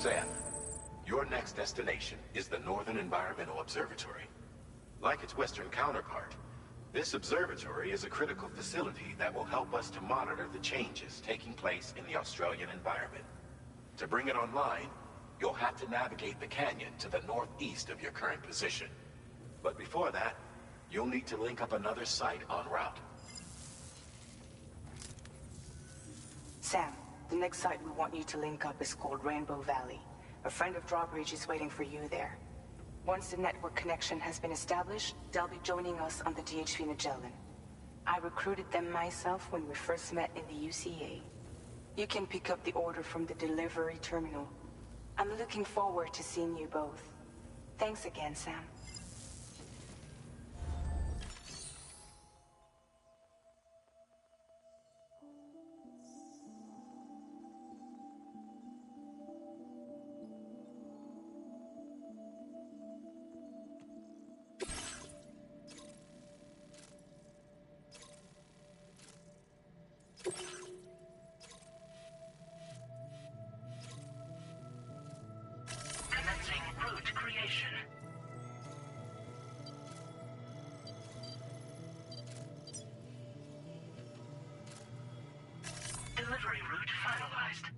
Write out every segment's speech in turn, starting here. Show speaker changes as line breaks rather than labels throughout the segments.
Sam, your next destination is the Northern Environmental Observatory. Like its Western counterpart, this observatory is a critical facility that will help us to monitor the changes taking place in the Australian environment. To bring it online, you'll have to navigate the canyon to the northeast of your current position. But before that, you'll need to link up another site en route.
Sam, the next site we want you to link up is called Rainbow Valley. A friend of Drawbridge is waiting for you there. Once the network connection has been established, they'll be joining us on the DHV Magellan. I recruited them myself when we first met in the UCA. You can pick up the order from the delivery terminal. I'm looking forward to seeing you both. Thanks again, Sam.
Delivery route finalized.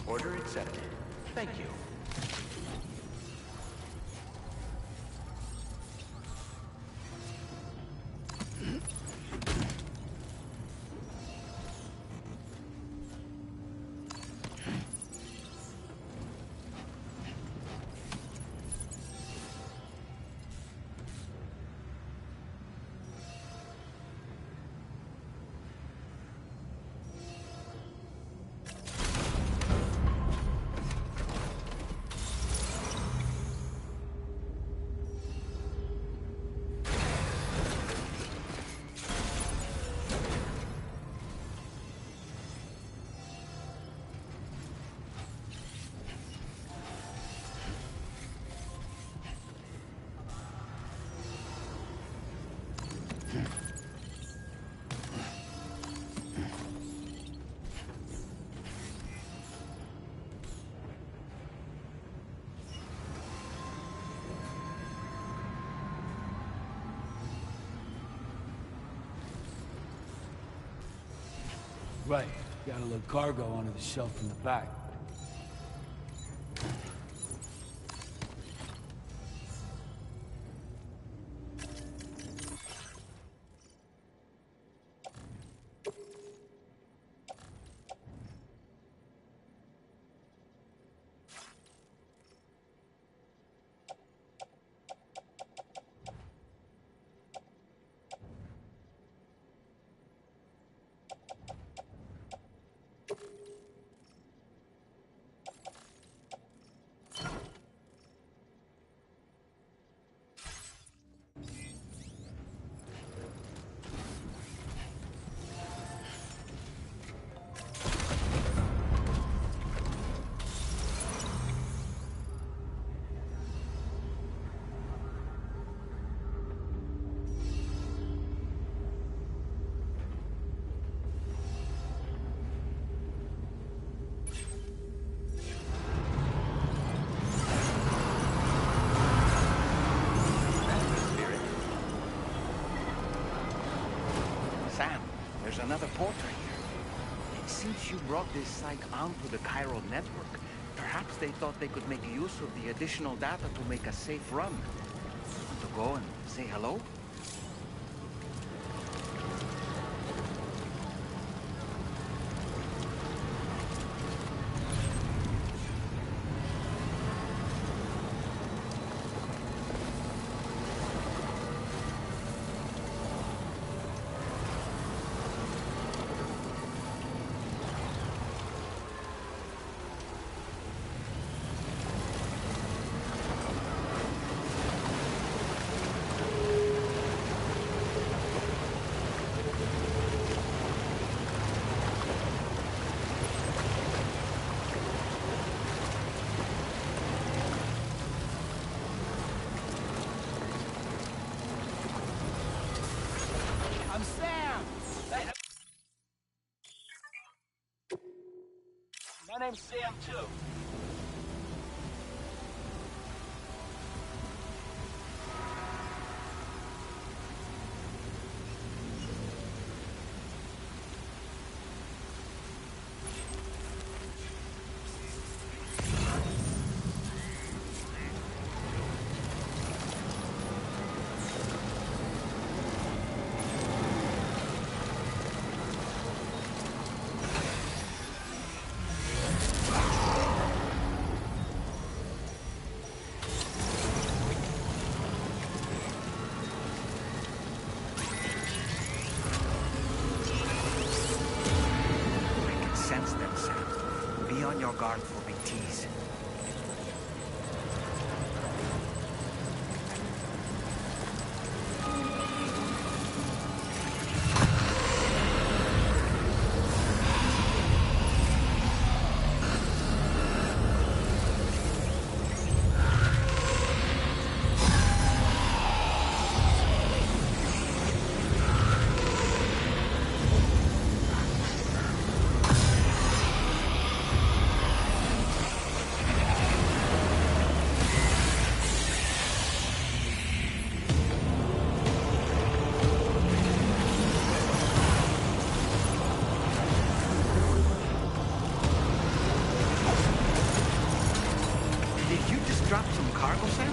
Order accepted. Thank you.
Right. Gotta load cargo onto the shelf in the back.
there's another porter here. Since you brought this site onto the chiral network, perhaps they thought they could make use of the additional data to make a safe run. Want to go and say hello?
I'm Sam! My name's Sam, too.
Sense them, Sam. Be on your guard for big tease. Did you just drop some cargo, Sam?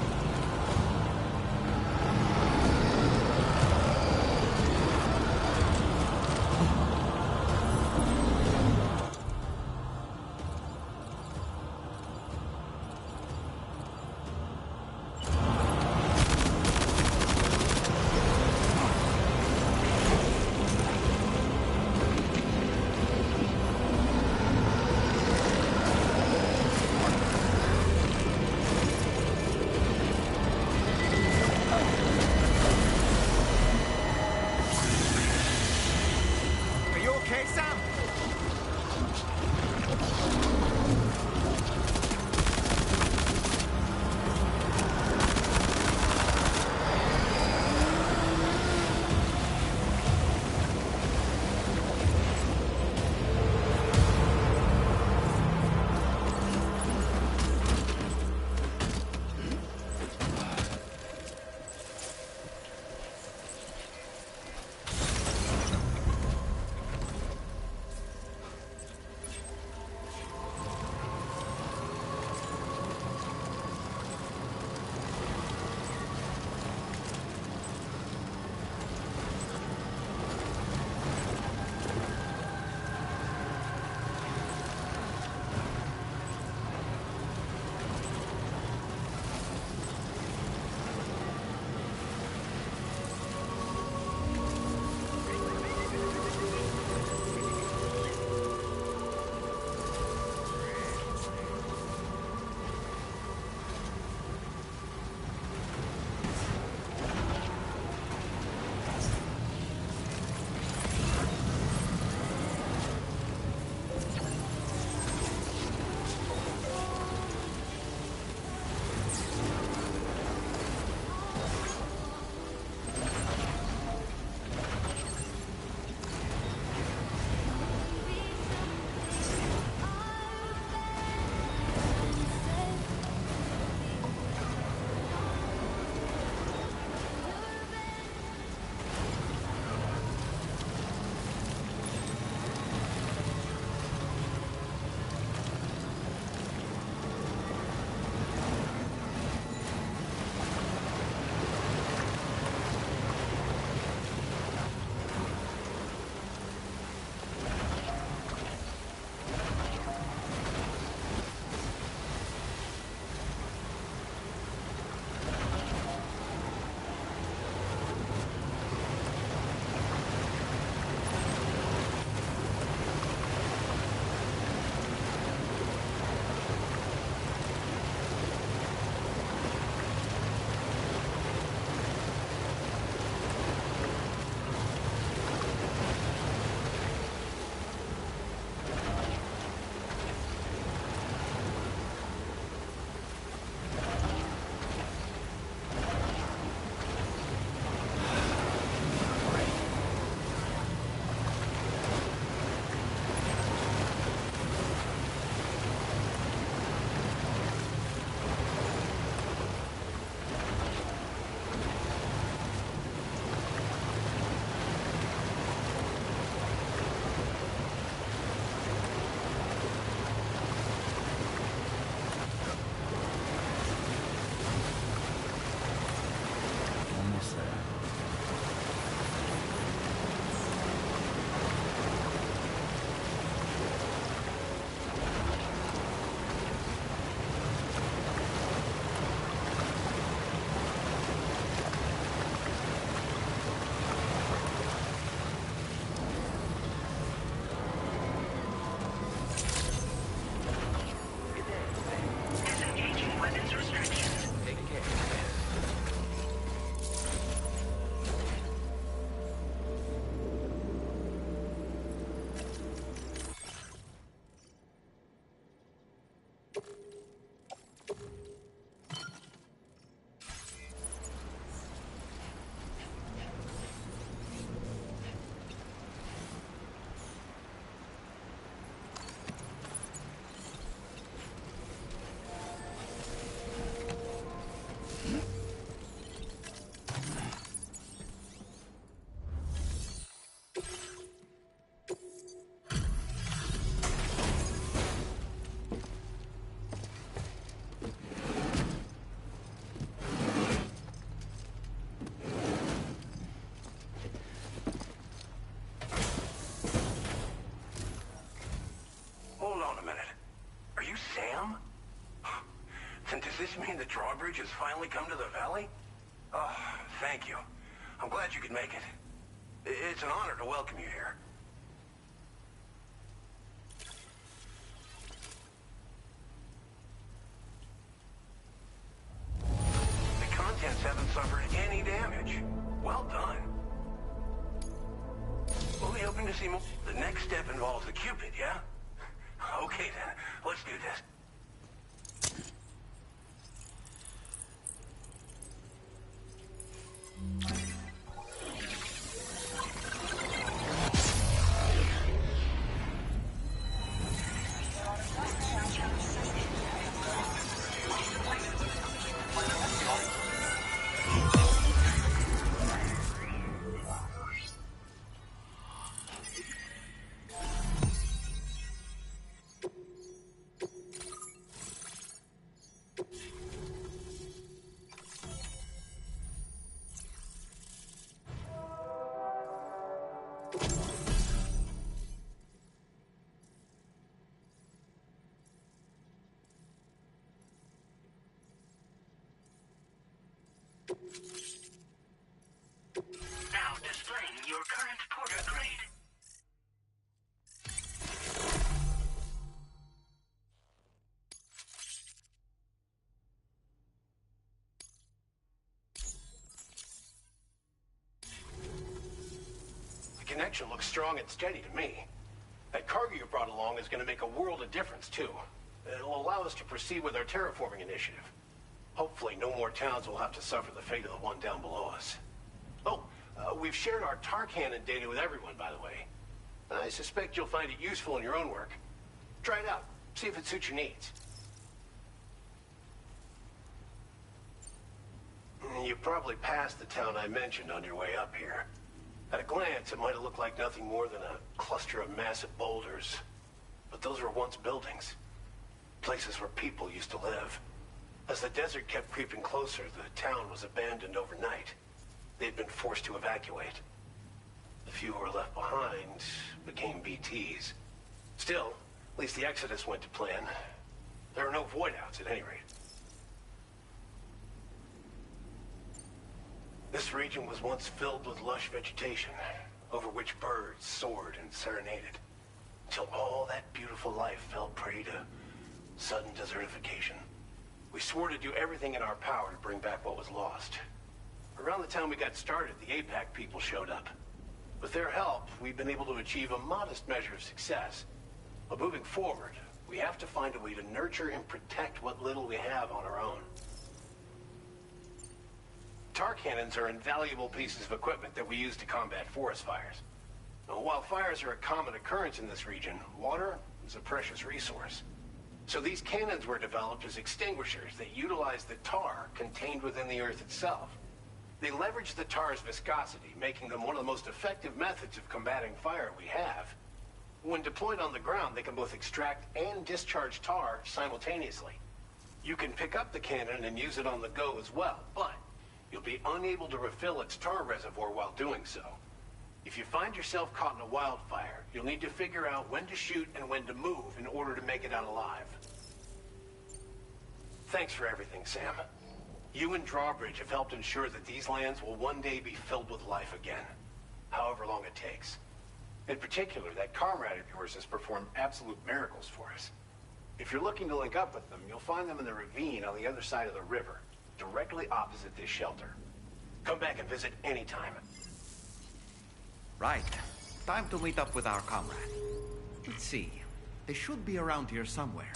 And does this mean the drawbridge has finally come to the valley? Oh, thank you. I'm glad you could make it. It's an honor to welcome you here. The contents haven't suffered any damage. Well done. We'll be hoping to see more. The next step involves the Cupid, yeah? Okay then, let's do this.
Now displaying your current porter grade.
The connection looks strong and steady to me. That cargo you brought along is going to make a world of difference, too. It'll allow us to proceed with our terraforming initiative. Hopefully, no more towns will have to suffer the fate of the one down below us. Oh, we've shared our tar cannon data with everyone, by the way. I suspect you'll find it useful in your own work. Try it out. See if it suits your needs. You probably passed the town I mentioned on your way up here. At a glance, it might have looked like nothing more than a cluster of massive boulders. But those were once buildings. Places where people used to live. As the desert kept creeping closer, the town was abandoned overnight. They'd been forced to evacuate. The few who were left behind became BTs. Still, at least the exodus went to plan. There are no void-outs at any rate. This region was once filled with lush vegetation, over which birds soared and serenaded, until all that beautiful life fell prey to sudden desertification. We swore to do everything in our power to bring back what was lost. Around the time we got started, the APAC people showed up. With their help, we've been able to achieve a modest measure of success. But moving forward, we have to find a way to nurture and protect what little we have on our own. Tar cannons are invaluable pieces of equipment that we use to combat forest fires. Now, while fires are a common occurrence in this region, water is a precious resource. So these cannons were developed as extinguishers that utilize the tar contained within the earth itself. They leverage the tar's viscosity, making them one of the most effective methods of combating fire we have. When deployed on the ground, they can both extract and discharge tar simultaneously. You can pick up the cannon and use it on the go as well, but you'll be unable to refill its tar reservoir while doing so. If you find yourself caught in a wildfire, you'll need to figure out when to shoot and when to move in order to make it out alive. Thanks for everything, Sam. You and Drawbridge have helped ensure that these lands will one day be filled with life again, however long it takes. In particular, that comrade of yours has performed absolute miracles for us. If you're looking to link up with them, you'll find them in the ravine on the other side of the river, directly opposite this shelter. Come back and visit anytime.
Right. Time to meet up with our comrade. Let's see. They should be around here somewhere.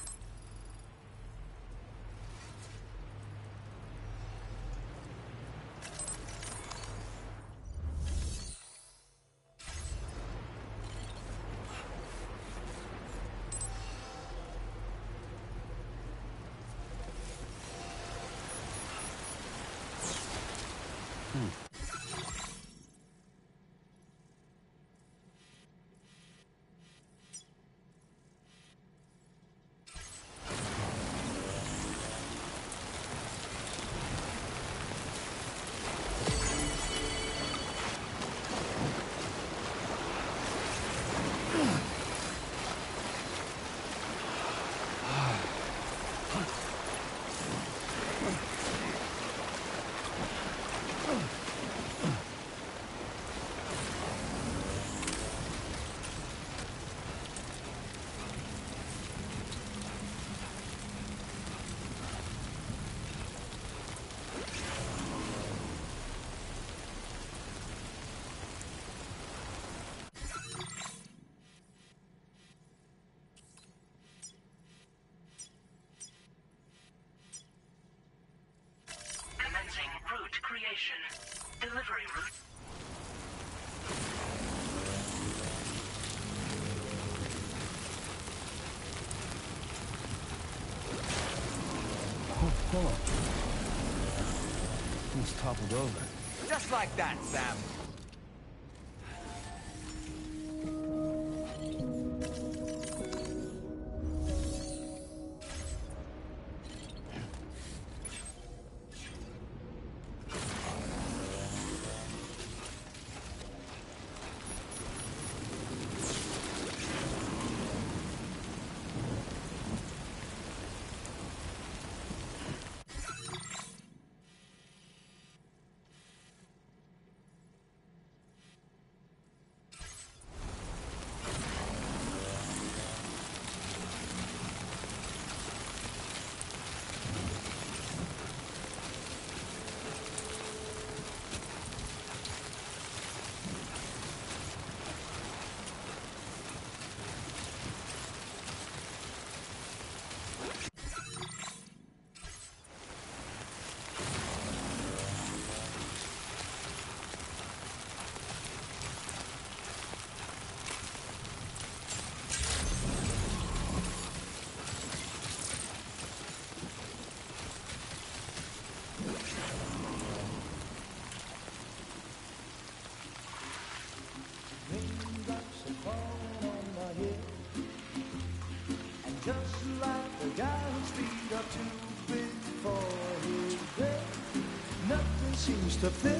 destination. Delivery route.
Hold on. Almost toppled over.
Just like that, Sam.
Just like the guy whose feet are too big for his bed, nothing seems to fit.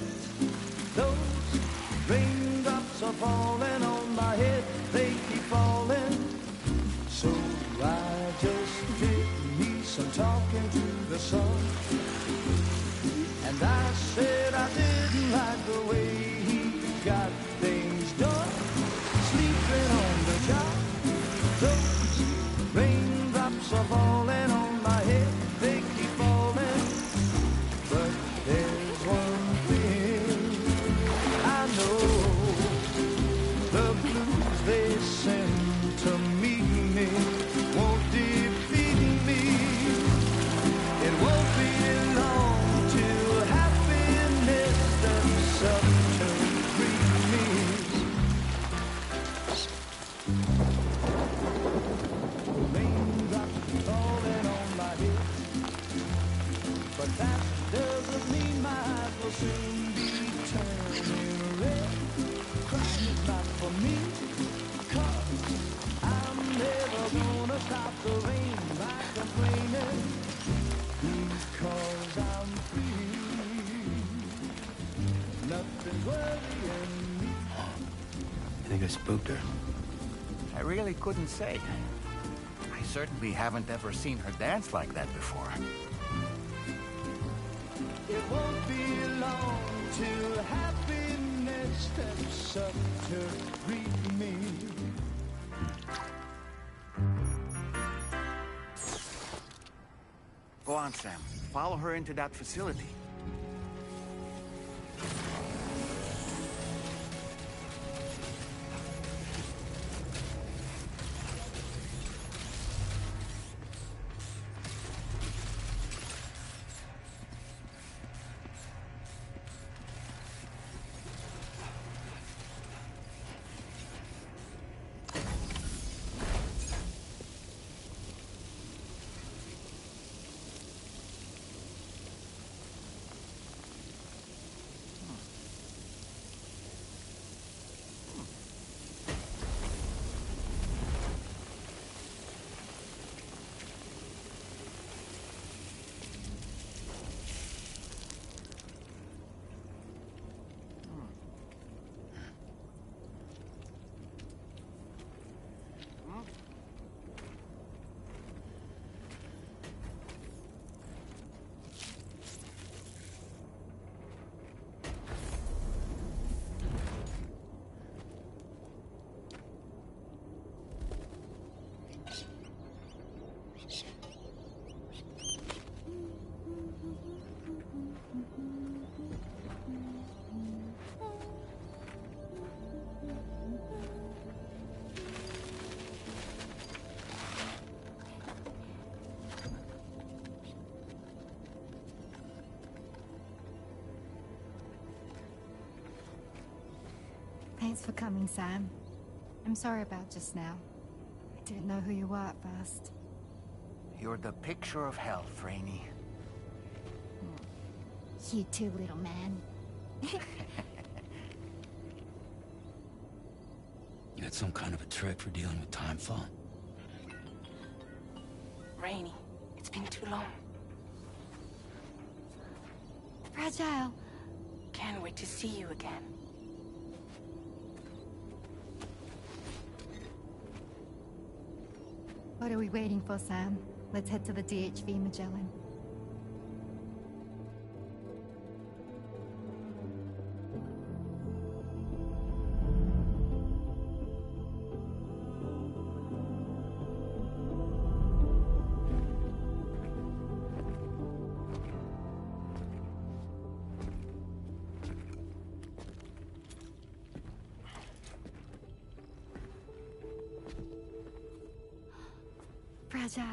Those raindrops are falling on my head, they keep falling. So I just did me some talking to the sun, and I said I didn't like the way he got things done, sleeping on the job. Those raindrops are falling on my head, they keep falling. But there's one thing I know, the blues they send to meet me won't defeat me. It won't be long till happiness steps up to greet me. Raindrops falling on my head, but that doesn't mean my eyes will soon be turning red. Crying is not for me, 'cause I'm never gonna stop the rain by complaining, because I'm free. Nothing's worrying me.
You think I spooked her?
I really couldn't say. I certainly haven't ever seen her dance like that before.
It won't be long till happiness steps up to greet me.
Go on, Sam. Follow her into that facility.
Thanks for coming, Sam. I'm sorry about just now. I didn't know who you were at first.
You're the picture of health, Rainey.
You too, little man.
You had some kind of a trick for dealing with timefall?
Rainey, it's been too long.
Fragile.
Can't wait to see you again.
What are we waiting for, Sam? Let's head to the DHV Magellan. Fragile.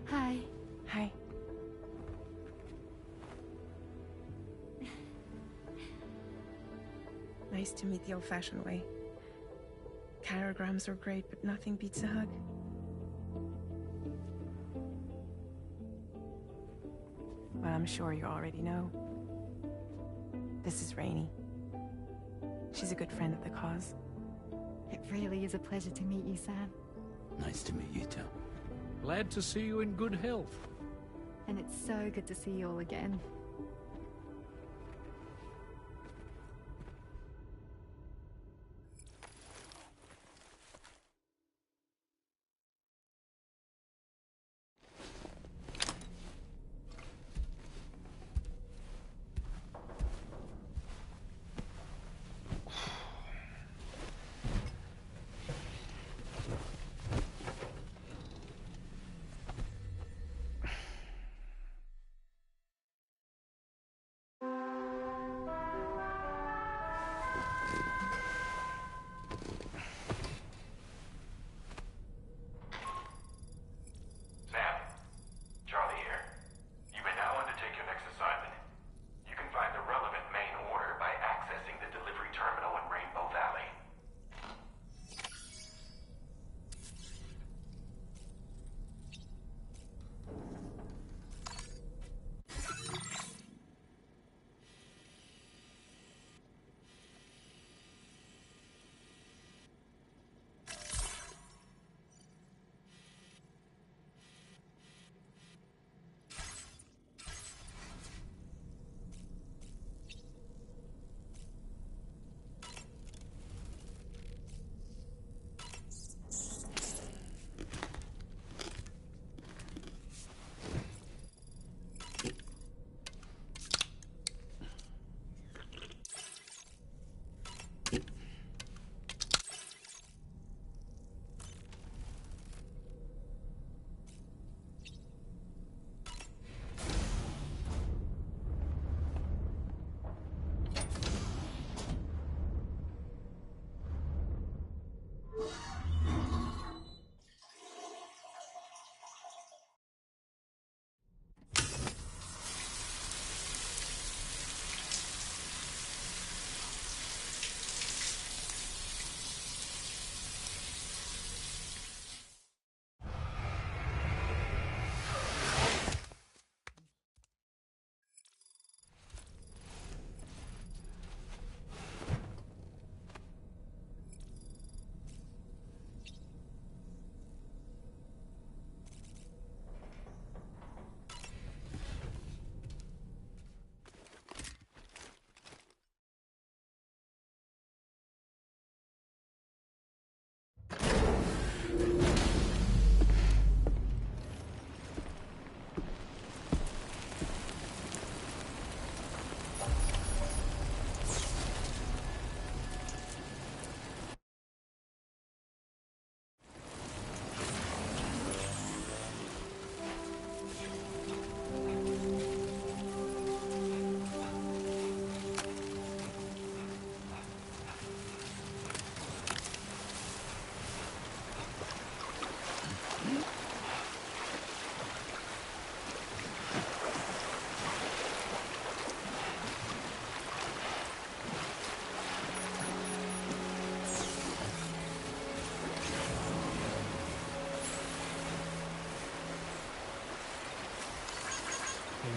Hi.
Hi.
Nice to meet the old-fashioned way. Chirograms are great, but nothing beats a hug. Well, I'm sure you already know. This is Rainey. She's a good friend of the cause.
It really is a pleasure to meet you, Sam.
Nice to meet you too.
Glad to see you in good health.
And it's so good to see you all again.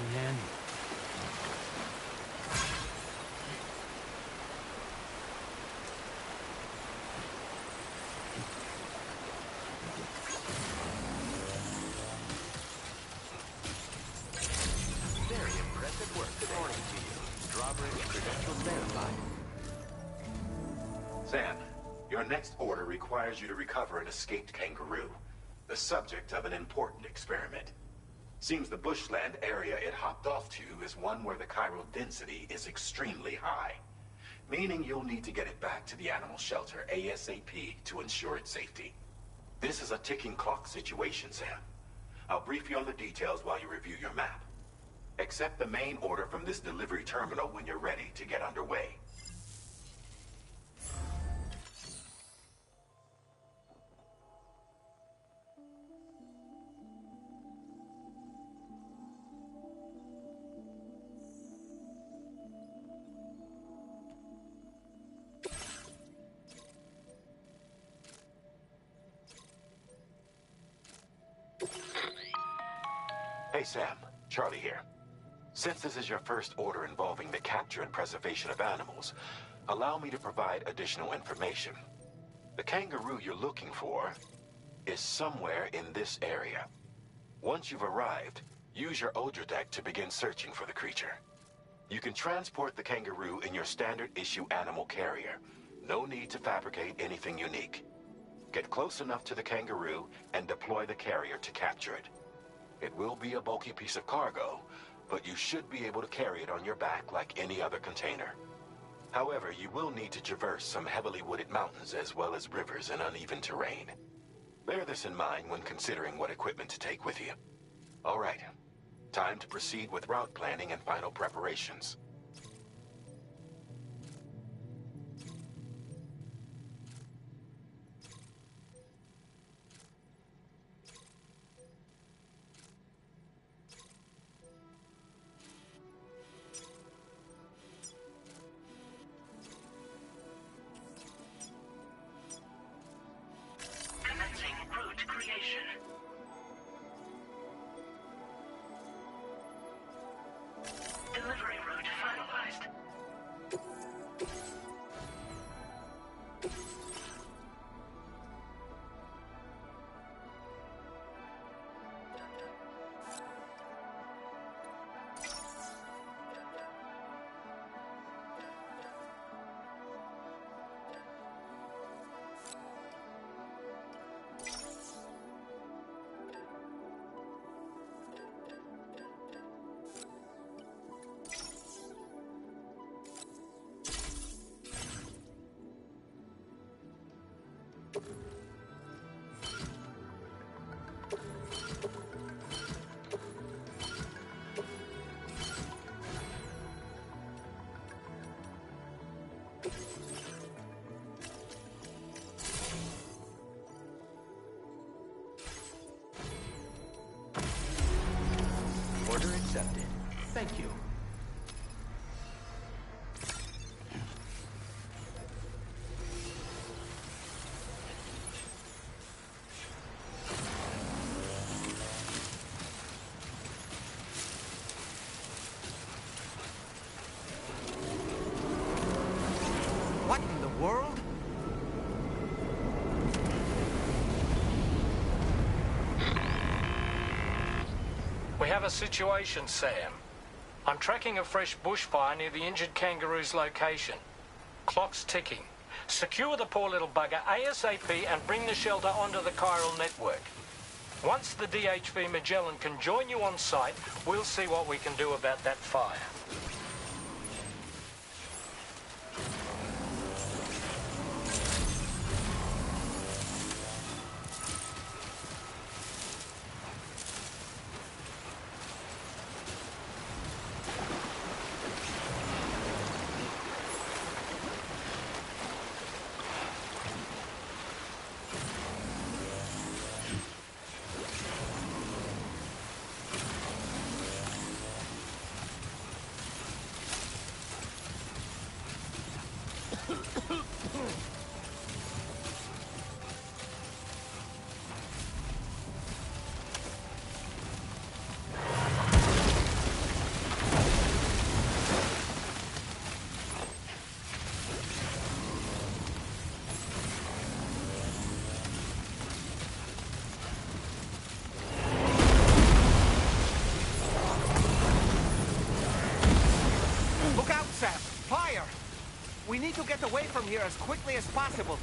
me handy.
Very impressive work this morning to you. Drawbridge credentials verified. Sam, your next order requires you to recover an escaped kangaroo, the subject of an important experiment. Seems the bushland area it hopped off to is one where the chiral density is extremely high, meaning you'll need to get it back to the animal shelter ASAP to ensure its safety. This is a ticking clock situation, Sam. I'll brief you on the details while you review your map. Accept the main order from this delivery terminal when you're ready to get underway. Hey Sam, Charlie here. Since this is your first order involving the capture and preservation of animals, allow me to provide additional information. The kangaroo you're looking for is somewhere in this area. Once you've arrived, use your Odra deck to begin searching for the creature. You can transport the kangaroo in your standard issue animal carrier. No need to fabricate anything unique. Get close enough to the kangaroo and deploy the carrier to capture it. It will be a bulky piece of cargo, but you should be able to carry it on your back like any other container. However, you will need to traverse some heavily wooded mountains as well as rivers and uneven terrain. Bear this in mind when considering what equipment to take with you. All right, time to proceed with route planning and final preparations.
Commencing route creation. Delivery route finalized.
Order accepted. Thank you.
What in the world?
We have a situation, Sam. I'm tracking a fresh bushfire near the injured kangaroo's location. Clock's ticking. Secure the poor little bugger ASAP and bring the shelter onto the chiral network. Once the DHV Magellan can join you on site, we'll see what we can do about that fire.
We need to get away from here as quickly as possible.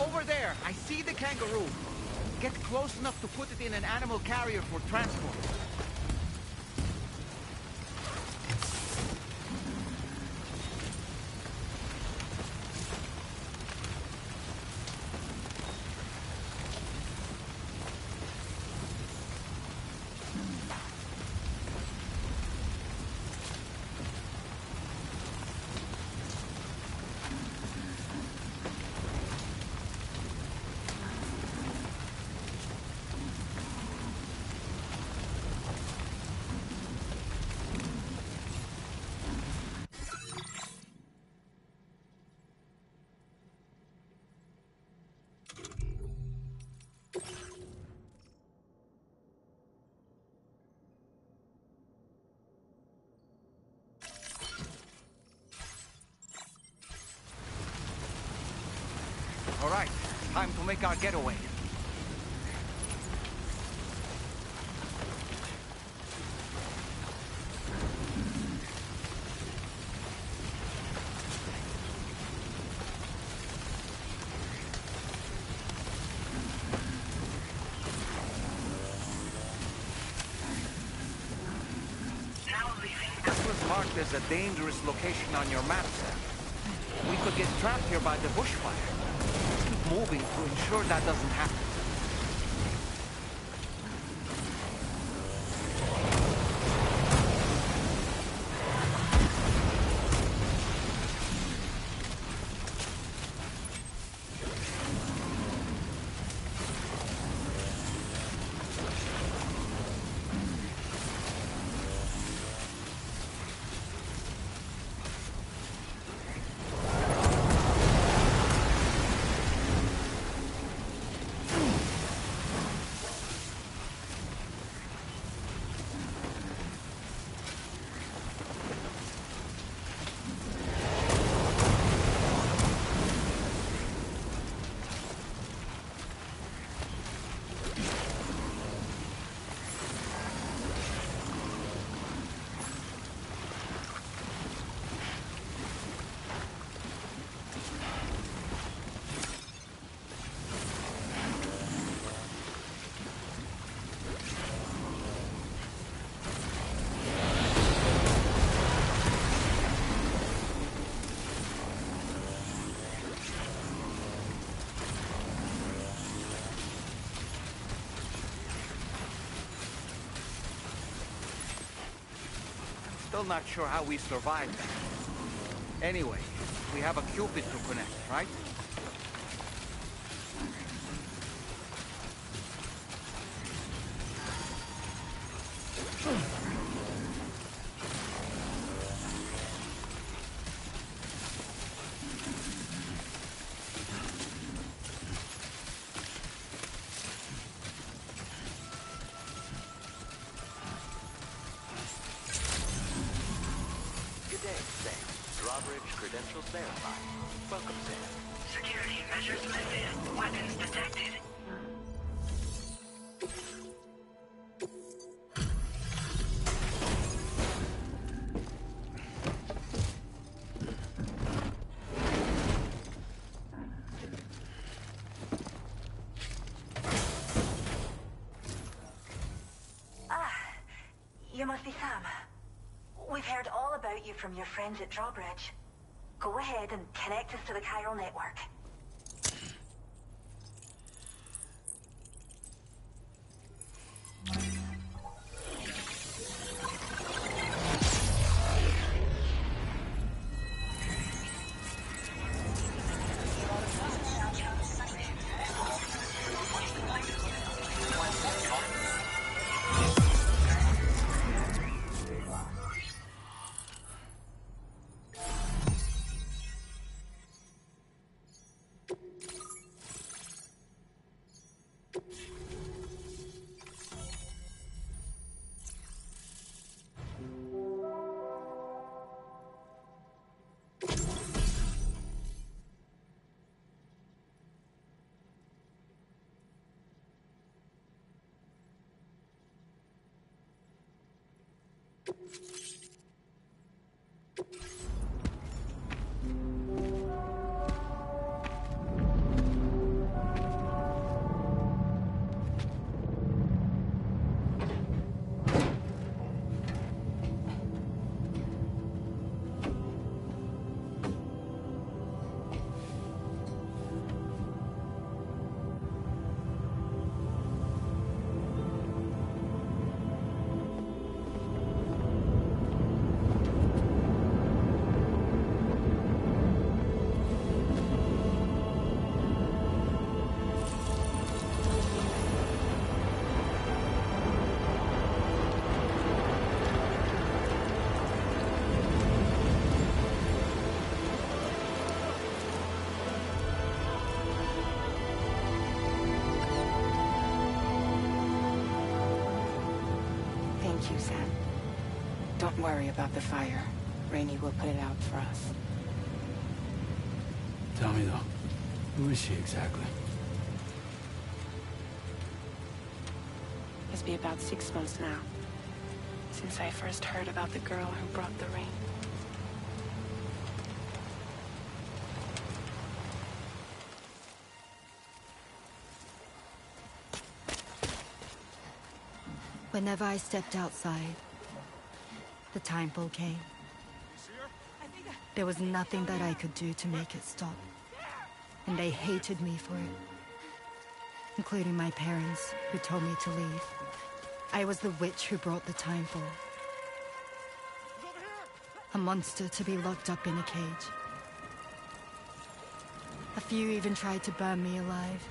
Over there! I see the kangaroo! Get close enough to put it in an animal carrier for transport. All right, time to make our getaway. This was marked as a dangerous location on your map, Sam. We could get trapped here by the bushfire. Keep moving to ensure that doesn't happen. Still not sure how we survived that. Anyway, we have a Cupid to connect, right?
Credentials verified. Welcome, Sam.
Security measures lifted. Weapons detected.
You must be Sam. We've heard all about you from your friends at Drawbridge. Go ahead and connect us to the chiral network.
Thank you, Sam. Don't worry about the fire. Rainey will put it out for us.
Tell me though, who is she exactly?
It's been about 6 months now, since I first heard about the girl who brought the rain.
Whenever I stepped outside, the timefall came. There was nothing that I could do to make it stop. And they hated me for it. Including my parents, who told me to leave. I was the witch who brought the timefall. A monster to be locked up in a cage. A few even tried to burn me alive.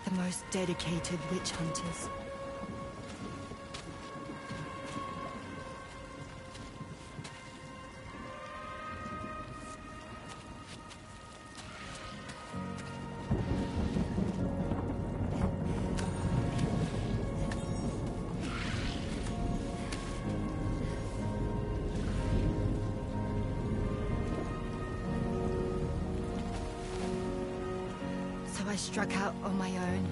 The most dedicated witch hunters. I struck out on my own.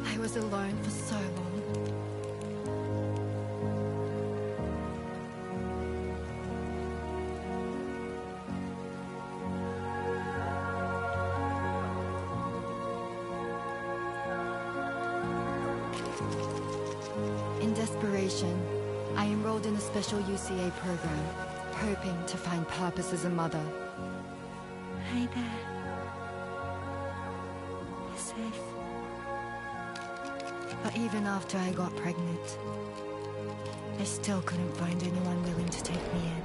I was alone for so long. In desperation, I enrolled in a special UCA program. Hoping to find purpose as a mother.
Hi there. You're safe.
But even after I got pregnant, I still couldn't find anyone willing to take me in.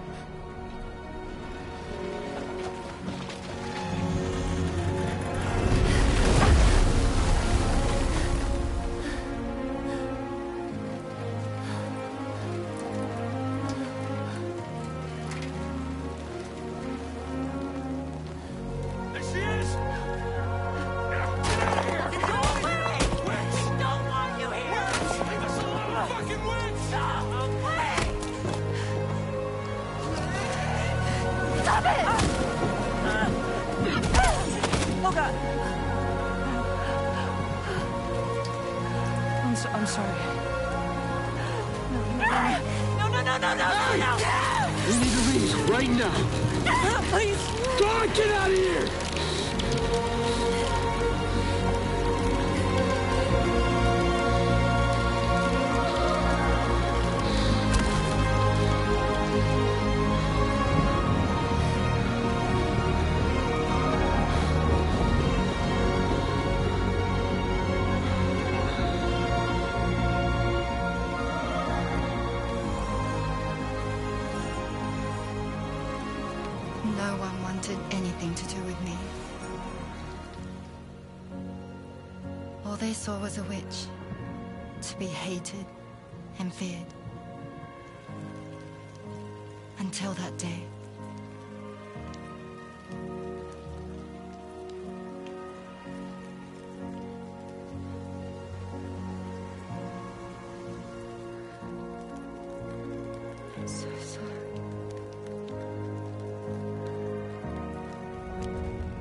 I'm sorry.
No.
We need to leave right now.
Please.
God, get out of here!
No one wanted anything to do with me. All they saw was a witch, to be hated and feared. Until that day. I'm so sorry.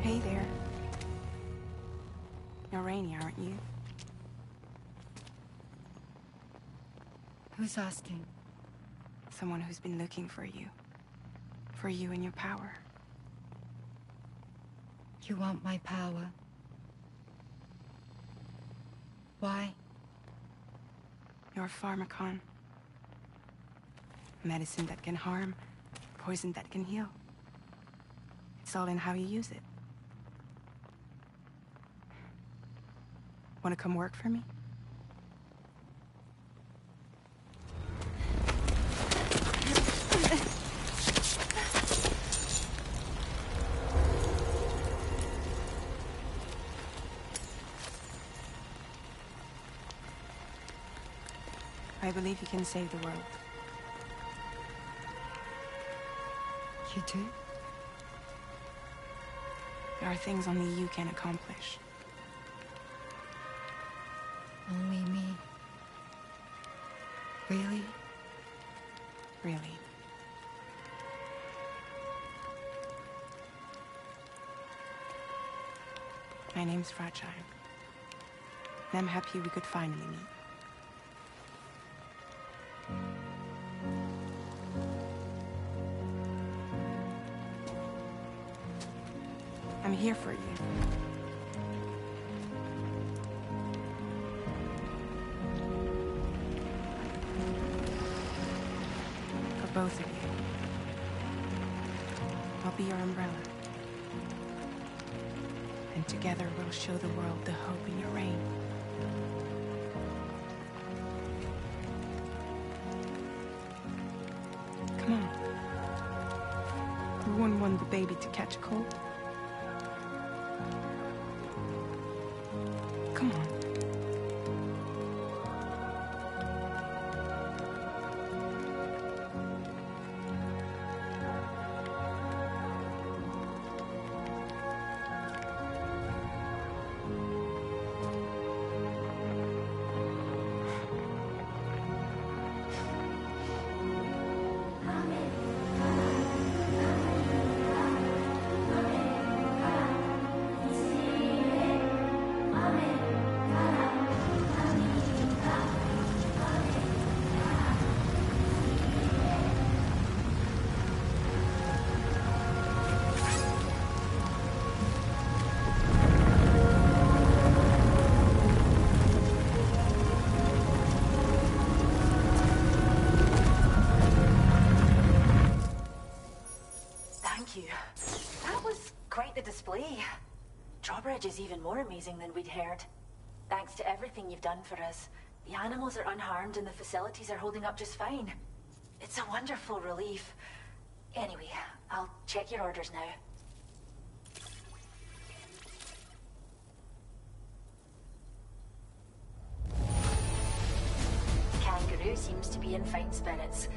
Hey there. You're Rainey, aren't you?
Who's asking?
Someone who's been looking for you. For you and your power.
You want my power? Why?
You're a pharmacon. Medicine that can harm, poison that can heal. It's all in how you use it. Want to come work for me? I believe you can save the world.
You do?
There are things only you can accomplish.
Only me. Really?
Really. My name's Fragile. And I'm happy we could finally meet. I'm here for you. For both of you. I'll be your umbrella. And together we'll show the world the hope in your reign. Come on. Who wouldn't want the baby to catch a cold? Come on.
Thank you. That was quite the display. Drawbridge is even more amazing than we'd heard. Thanks to everything you've done for us. The animals are unharmed and the facilities are holding up just fine. It's a wonderful relief. Anyway, I'll check your orders now. Kangaroo seems to be in fine spirits.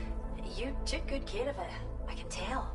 You took good care of it, I can tell.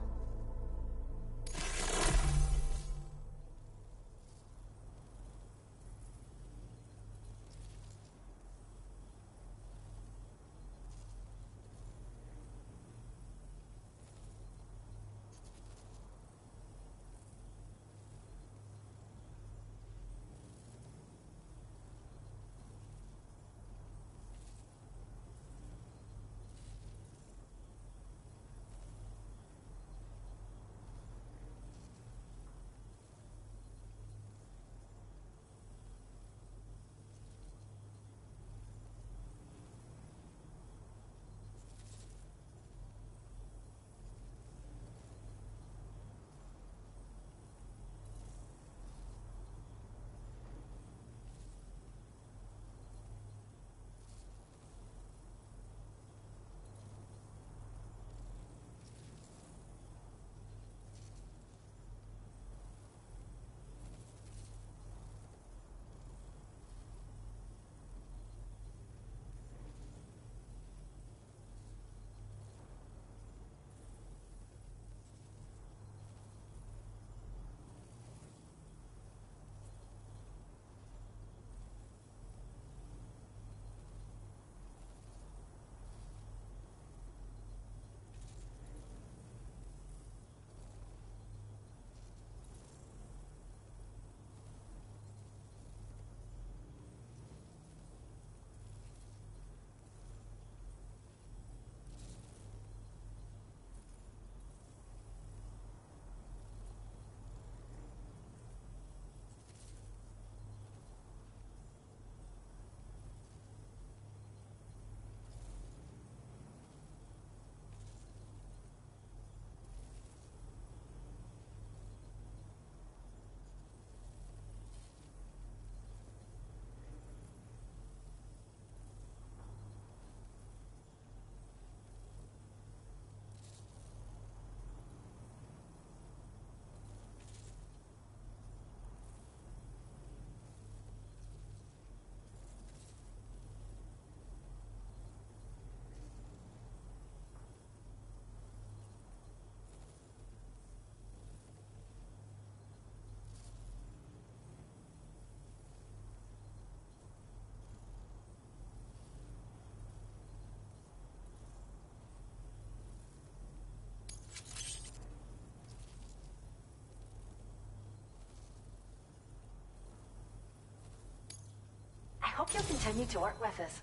I hope you'll continue to work with us.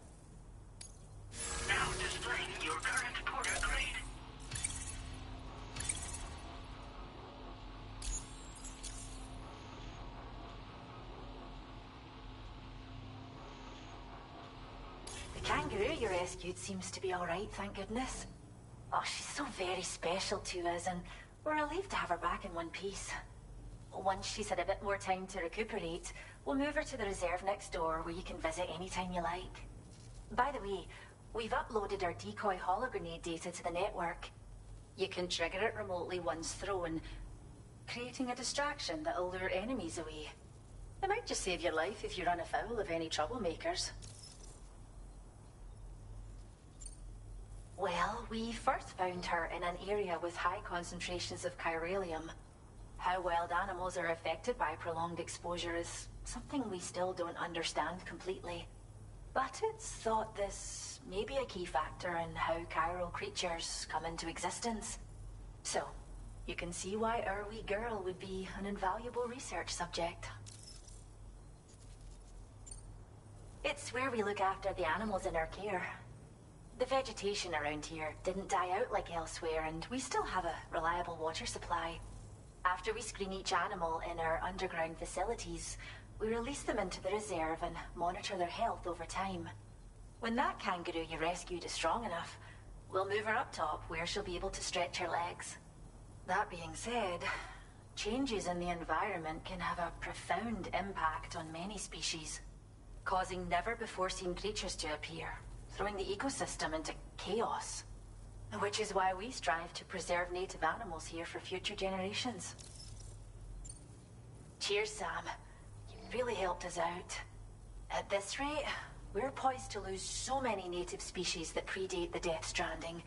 Now displaying your current porter grade.
The kangaroo you rescued seems to be alright, thank goodness. Oh, she's so very special to us, and we're relieved to have her back in one piece. Once she's had a bit more time to recuperate, we'll move her to the reserve next door where you can visit anytime you like. By the way, we've uploaded our decoy hologrenade data to the network. You can trigger it remotely once thrown, creating a distraction that'll lure enemies away. It might just save your life if you run afoul of any troublemakers. Well, we first found her in an area with high concentrations of chiralium. How wild animals are affected by prolonged exposure is something we still don't understand completely. But it's thought this may be a key factor in how chiral creatures come into existence. So, you can see why our wee girl would be an invaluable research subject. It's where we look after the animals in our care. The vegetation around here didn't die out like elsewhere, and we still have a reliable water supply. After we screen each animal in our underground facilities, we release them into the reserve and monitor their health over time. When that kangaroo you rescued is strong enough, we'll move her up top where she'll be able to stretch her legs. That being said, changes in the environment can have a profound impact on many species. causing never-before-seen creatures to appear, throwing the ecosystem into chaos. Which is why we strive to preserve native animals here for future generations. Cheers, Sam. You really helped us out. At this rate, we're poised to lose so many native species that predate the Death Stranding.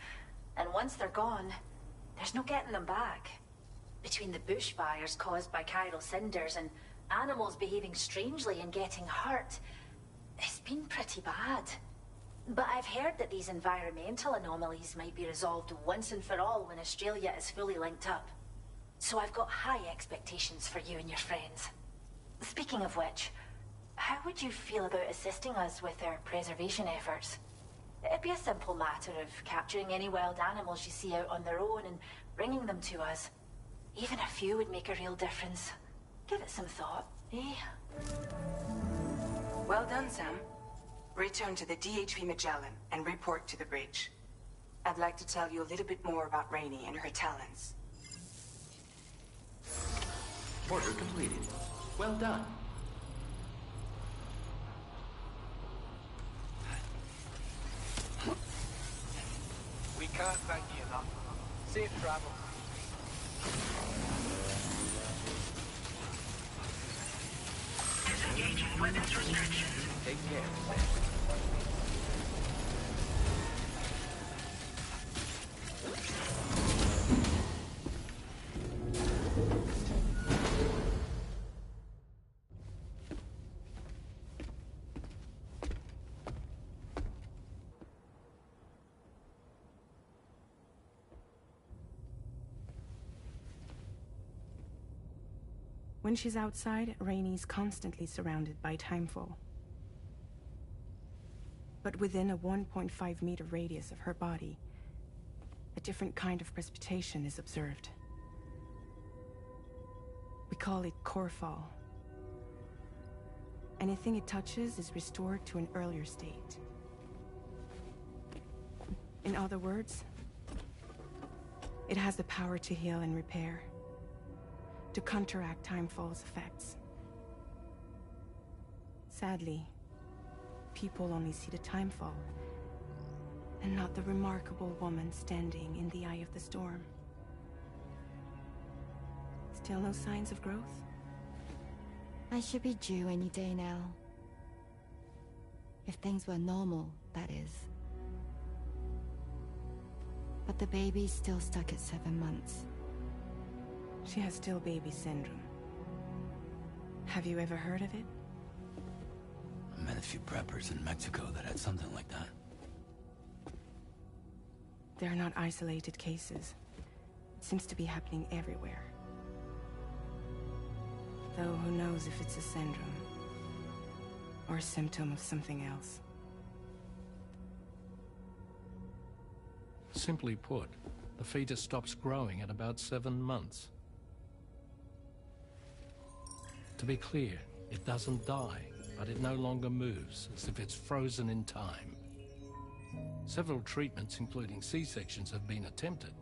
And once they're gone, there's no getting them back. Between the bushfires caused by chiral cinders and animals behaving strangely and getting hurt, it's been pretty bad. But I've heard that these environmental anomalies might be resolved once and for all when Australia is fully linked up. So I've got high expectations for you and your friends. Speaking of which, how would you feel about assisting us with our preservation efforts? It'd be a simple matter of capturing any wild animals you see out on their own and bringing them to us. Even a few would make a real difference. Give it some thought, eh?
Well done, Sam. Return to the DHV Magellan and report to the bridge. I'd like to tell you a little bit more about Rainey and her talents.
Order completed. Well done.
We can't thank you enough. Safe travel.
Disengaging weapons restrictions.
Take care.
When she's outside, Rainey's constantly surrounded by timefall. But within a 1.5-meter radius of her body, a different kind of precipitation is observed. We call it core fall. Anything it touches is restored to an earlier state. In other words, it has the power to heal and repair, to counteract timefall's effects. Sadly, people only see the timefall, and not the remarkable woman standing in the eye of the storm. Still no signs of growth?
I should be due any day now. If things were normal, that is. But the baby's still stuck at 7 months.
She has still baby syndrome. Have you ever heard of it?
I met a few preppers in Mexico that had something like that.
They're not isolated cases. It seems to be happening everywhere. Though who knows if it's a syndrome or a symptom of something else.
Simply put, the fetus stops growing at about 7 months. To be clear, it doesn't die, but it no longer moves, as if it's frozen in time. Several treatments, including C-sections, have been attempted.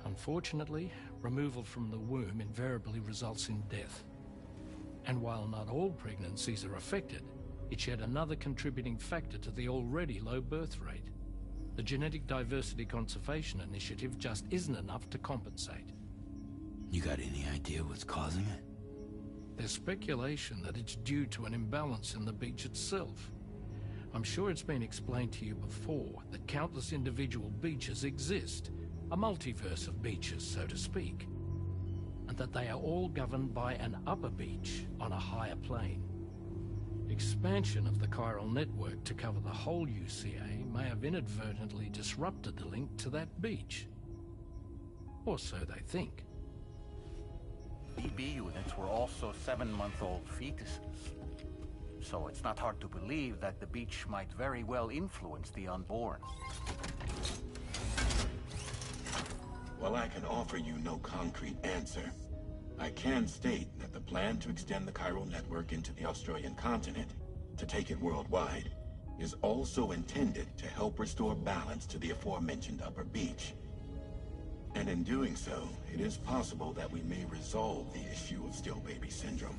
Unfortunately, removal from the womb invariably results in death. And while not all pregnancies are affected, it's yet another contributing factor to the already low birth rate. The Genetic Diversity Conservation Initiative just isn't enough to compensate.
You got any idea what's causing it?
There's speculation that it's due to an imbalance in the beach itself. I'm sure it's been explained to you before that countless individual beaches exist, a multiverse of beaches, so to speak, and that they are all governed by an upper beach on a higher plane. Expansion of the chiral network to cover the whole UCA may have inadvertently disrupted the link to that beach. Or so they think.
BB units were also 7-month-old fetuses. So it's not hard to believe that the beach might very well influence the unborn.
While I can offer you no concrete answer, I can state that the plan to extend the chiral network into the Australian continent, to take it worldwide, is also intended to help restore balance to the aforementioned upper beach. And in doing so, it is possible that we may resolve the issue of still baby syndrome.